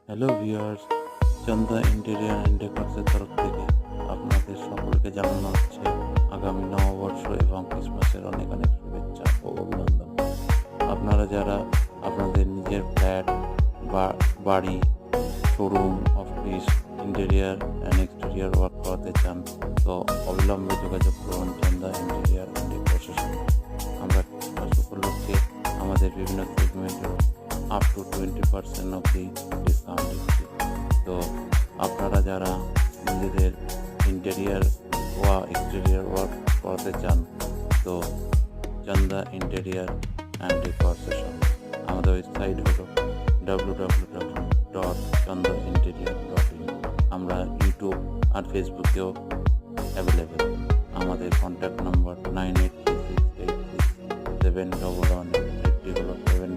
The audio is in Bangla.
Hello viewers, Chanda interior and ডেকোরেশনের তরফ থেকে আপনাদের সকলকে জানানো হচ্ছে আগামী নববর্ষ এবং ক্রিসমাসের অনেক অনেক শুভেচ্ছা ও অভিনন্দন। আপনারা যারা আপনাদের নিজের ফ্ল্যাট বা বাড়ি, showroom, office interior and exterior work করাতে চান, তো অবিলম্বে যোগাযোগ করুন চন্দা ইন্টেরিয়র অ্যান্ড ডেকোরেশন। আমরা ক্রিসমাস উপলক্ষে আমাদের বিভিন্ন সেগমেন্টে আপ টু 20% অবধি ডিসকাউন্ট দিচ্ছি। তো আপনারা যারা নিজেদের ইন্টেরিয়ার বা এক্সটেরিয়ার ওয়ার্ক করাতে চান, তো চন্দা ইন্টেরিয়ার অ্যান্ড ডেকোরেশন। আমাদের ওয়েবসাইট হলো www.chandainterior.in। আমরা ইউটিউব আর ফেসবুকেও অ্যাভেলেবেল। আমাদের কন্ট্যাক্ট নম্বর 9836867118, এটি হলো 7